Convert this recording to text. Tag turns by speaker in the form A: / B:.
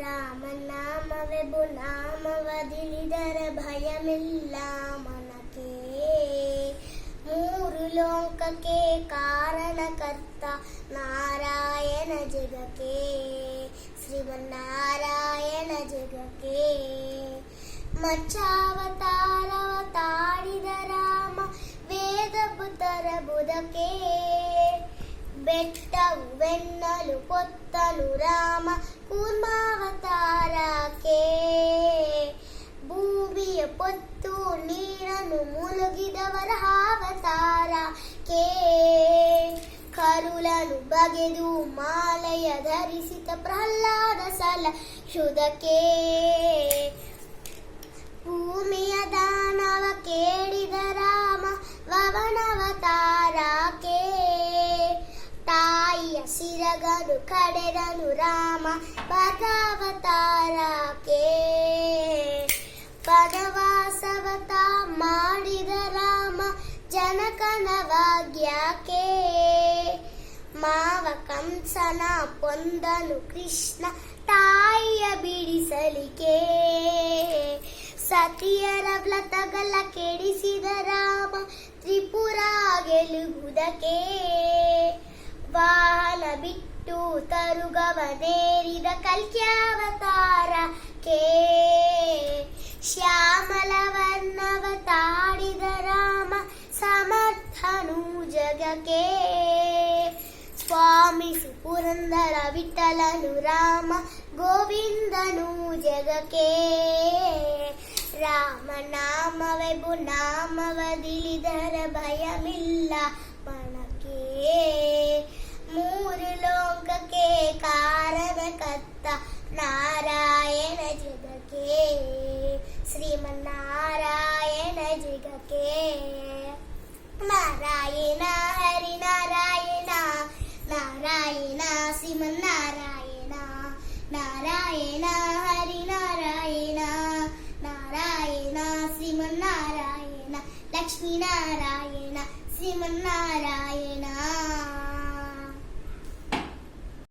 A: ರಾಮನಾಮವೇ ನಾಮವದಿಲಿದರೆ ಭಯಮಿಲ್ಲ ಮನಕ್ಕೆ. ಮೂರು ಲೋಕಕ್ಕೆ ಕಾರಣಕರ್ತ ನಾರಾಯಣ ಜಗಕ್ಕೆ, ಶ್ರೀಮನ್ನಾರಾಯಣ ಜಗಕ್ಕೆ. ಮಚ್ಚಾವತಾರವ ತಾಡಿದ ರಾಮ ವೇದ ಪುತರ ಬುಧಕ್ಕೆ, ಬೆಟ್ಟವು ಬೆನ್ನಲು ಕೊತ್ತನು ರಾಮ ಕೂರ್ಮಾವತಾರಕ್ಕೆ. ಭೂಮಿಯ ಪೊತ್ತು ನೀರನ್ನು ಮುಳುಗಿದವರ ಅವತಾರಕ್ಕೆ, ಕರುಳನು ಬಗೆದು ಮಾಲೆಯ ಧರಿಸಿದ ಪ್ರಹ್ಲಾದ ಸಲ ಶುದ್ಧಕ್ಕೆ. ಭೂಮಿಯ ದಾನವ ಕೇಳಿದ ರಾಮ ವವನವತಾರಕ್ಕೆ, ತಾಯಿಯ ಸಿರಗನು ಕಡೆದನು ರಾಮ ಪದಾವತಾರಕ್ಕೆ. ಪದವಾಸವತ ಮಾಡಿದ ರಾಮ ಜನಕನ ಭಾಗ್ಯಕ್ಕೆ, ಮಾವ ಕಂಸನ ಪೊಂದನು ಕೃಷ್ಣ ತಾಯಿಯ ಬಿಡಿಸಲಿಕ್ಕೆ. ಸತಿಯರ ವ್ರತಗಳ ಕೆಡಿಸಿದ ರಾಮ ತ್ರಿಪುರ ಗೆಲುವುದಕ್ಕೆ, ವಾಹನ ಬಿಟ್ಟು ತರುಗವನೇರಿದ ಕಲ್ಕ್ಯಾವತಾರಕ್ಕೆ. ಶ್ಯಾಮಲ ವರ್ಣವ ತಾಡಿದ ರಾಮ ಸಮರ್ಥನು ಜಗಕ್ಕೆ, ಸ್ವಾಮಿಸು ಪುರಂದರ ವಿಠಲನು ರಾಮ ಗೋವಿಂದನು ಜಗಕ್ಕೆ. ರಾಮನಾಮವೇ ನಾಮವದಿಲಿದರ ಭಯಮಿಲ್ಲ ಮನಕ್ಕೆ, ಮೂರು ಲೋಕಕ್ಕೆ ಕಾರಣಕರ್ತ ನಾರಾಯಣ ಜಗಕ್ಕೆ, ಶ್ರೀಮನ್ನಾರಾಯಣ ಜಗಕ್ಕೆ. ನಾರಾಯಣ ಹರಿ ನಾರಾಯಣ, ನಾರಾಯಣ ಶ್ರೀಮನ್ನಾರಾಯಣ, ನಾರಾಯಣ ಹರಿ ನಾರಾಯಣ, ನಾರಾಯಣ ಶ್ರೀಮನ್ನಾರಾಯಣ, ಲಕ್ಷ್ಮೀನಾರಾಯಣ ಶ್ರೀಮನ್ನಾರಾಯಣ.